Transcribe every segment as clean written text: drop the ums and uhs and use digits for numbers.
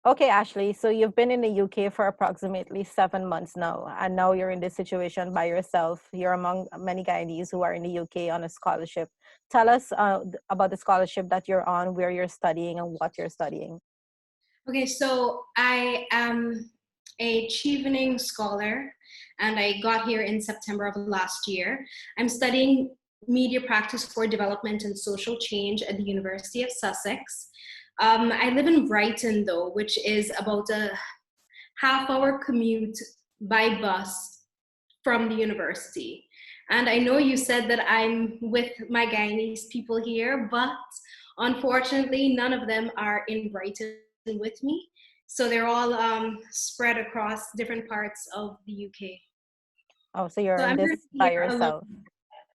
Okay, Ashley, so you've been in the UK for approximately 7 months now, and now you're in this situation by yourself. You're among many Guyanese who are in the UK on a scholarship. Tell us about the scholarship that you're on, where you're studying, and what you're studying. Okay, so I am a Chevening scholar, and I got here in September of last year. I'm studying media practice for development and social change at the University of Sussex. I live in Brighton, though, which is about a half-hour commute by bus from the university. And I know you said that I'm with my Guyanese people here, but unfortunately, none of them are in Brighton with me. So they're all spread across different parts of the UK. Oh, so you're So in I'm this just by here alone. yourself.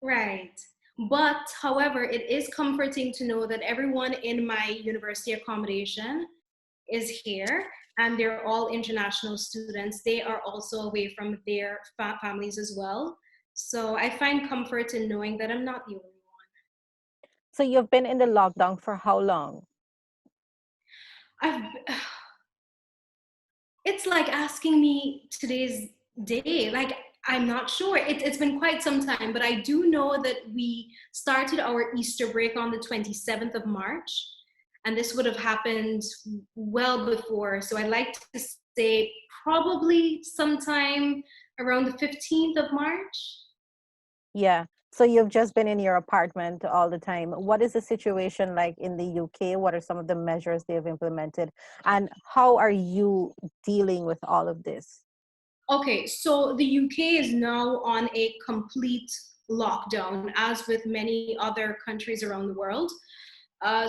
Right. But however, it is comforting to know that everyone in my university accommodation is here and they're all international students. They are also away from their families as well. So I find comfort in knowing that I'm not the only one. So you've been in the lockdown for how long? I've, it's like asking me today's day. Like, I'm not sure. It's been quite some time, but I do know that we started our Easter break on the 27th of March. And this would have happened well before. So I'd like to say probably sometime around the 15th of March. Yeah. So you've just been in your apartment all the time. What is the situation like in the UK? What are some of the measures they've implemented? And how are you dealing with all of this? Okay, so the UK is now on a complete lockdown, as with many other countries around the world.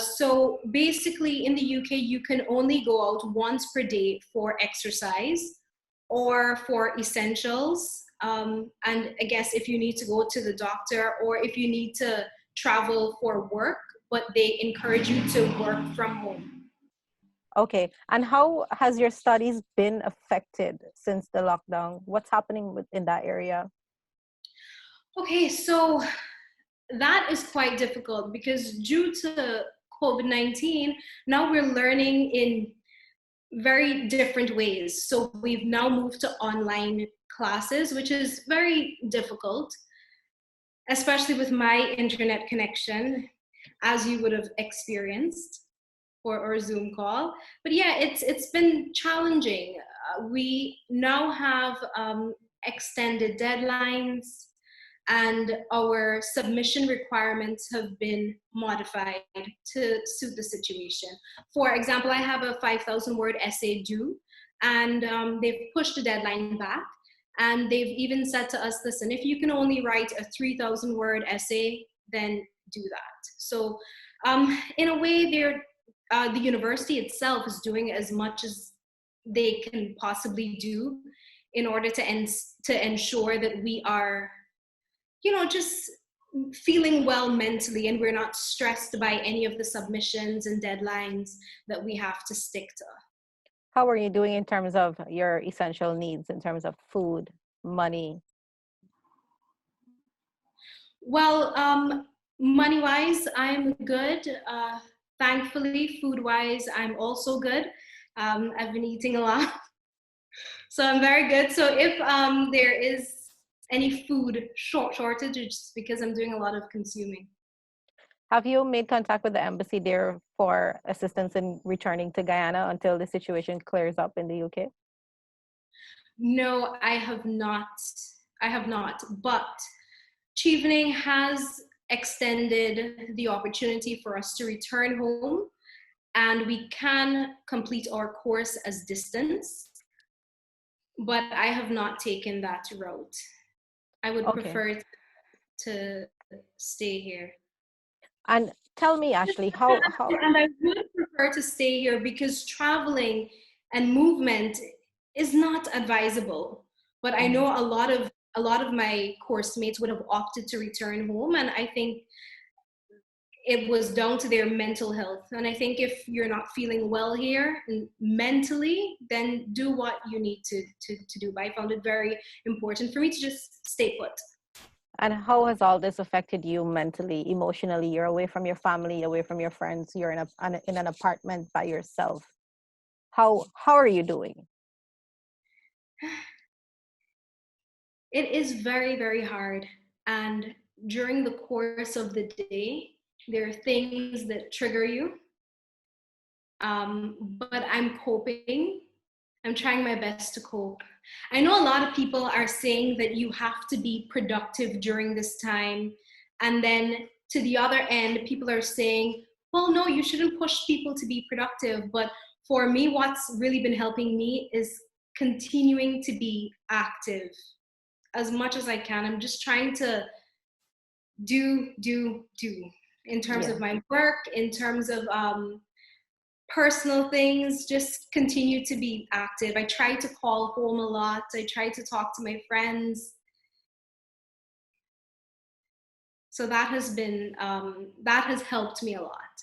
So basically, in the UK, you can only go out once per day for exercise or for essentials. And I guess if you need to go to the doctor or if you need to travel for work, but they encourage you to work from home. Okay. And how has your studies been affected since the lockdown? What's happening in that area? Okay, so that is quite difficult because due to COVID-19, now we're learning in very different ways. So we've now moved to online classes, which is very difficult, especially with my internet connection, as you would have experienced for our Zoom call. But yeah, it's been challenging. We now have extended deadlines, and our submission requirements have been modified to suit the situation. For example, I have a 5,000 word essay due, and they've pushed the deadline back. And they've even said to us, listen, if you can only write a 3,000 word essay, then do that. So, in a way, the university itself is doing as much as they can possibly do in order to ensure that we are, just feeling well mentally and we're not stressed by any of the submissions and deadlines that we have to stick to. How are you doing in terms of your essential needs, in terms of food, money? Well, money wise, I'm good. Thankfully, food wise, I'm also good. I've been eating a lot, so I'm very good. So if there is any food shortage, it's because I'm doing a lot of consuming. Have you made contact with the embassy there for assistance in returning to Guyana until the situation clears up in the UK? No, I have not. I have not. But Chevening has extended the opportunity for us to return home, and we can complete our course as distance, but I have not taken that route. I would Okay. prefer to stay here. And tell me, Ashley, how And I would prefer to stay here because traveling and movement is not advisable. But I Mhm. know a lot of my course mates would have opted to return home, and I think it was down to their mental health. And I think if you're not feeling well here mentally, then do what you need to do. But I found it very important for me to just stay put. and how has all this affected you mentally, emotionally? You're away from your family, away from your friends. You're in an apartment by yourself. How are you doing? It is very, very hard. And during the course of the day, there are things that trigger you. But I'm coping. I'm trying my best to cope. I know a lot of people are saying that you have to be productive during this time. And then to the other end, people are saying, well, no, you shouldn't push people to be productive. But for me, what's really been helping me is continuing to be active as much as I can. I'm just trying to do in terms Yeah. of my work, in terms of personal things, just continue to be active. I try to call home a lot. I try to talk to my friends. So that has been, that has helped me a lot.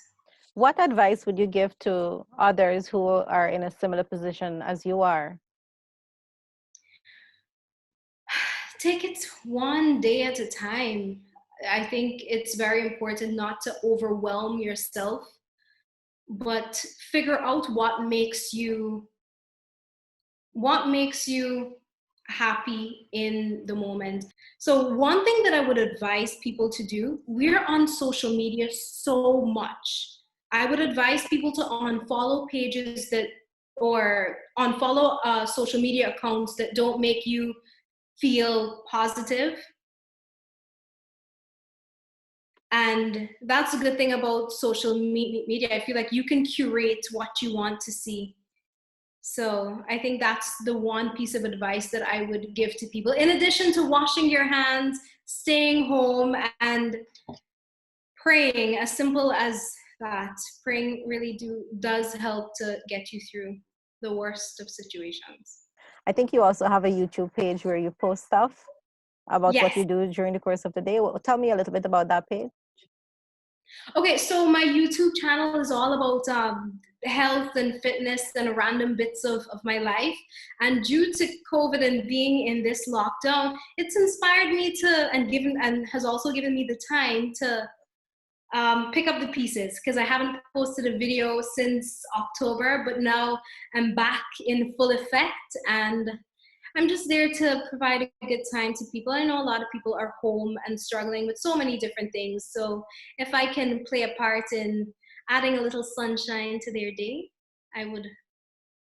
What advice would you give to others who are in a similar position as you are? Take it one day at a time. I think it's very important not to overwhelm yourself, but figure out what makes you happy in the moment. So one thing that I would advise people to do, we're on social media so much. I would advise people to unfollow pages that, or unfollow social media accounts that don't make you feel positive. And that's a good thing about social media. I feel like you can curate what you want to see. So I think that's the one piece of advice that I would give to people. In addition to washing your hands, staying home, and praying, as simple as that. Praying really does help to get you through the worst of situations. I think you also have a YouTube page where you post stuff about what Yes. you do during the course of the day. Well, tell me a little bit about that page. Okay, so my YouTube channel is all about health and fitness and random bits of my life. And due to COVID and being in this lockdown, it's inspired me to, and has also given me the time to pick up the pieces, because I haven't posted a video since October, but now I'm back in full effect, and I'm just there to provide a good time to people. I know a lot of people are home and struggling with so many different things. So if I can play a part in adding a little sunshine to their day, I would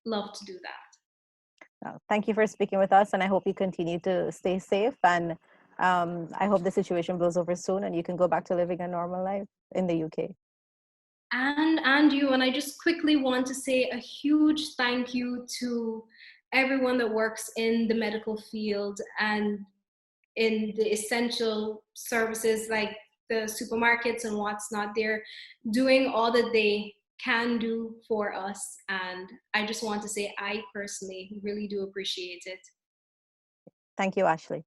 love to do that. Thank you for speaking with us, and I hope you continue to stay safe. And I hope the situation blows over soon and you can go back to living a normal life in the UK. And I just quickly want to say a huge thank you to everyone that works in the medical field and in the essential services like the supermarkets and what's not. They're doing all that they can do for us, and I just want to say I personally really do appreciate it. Thank you, Ashley.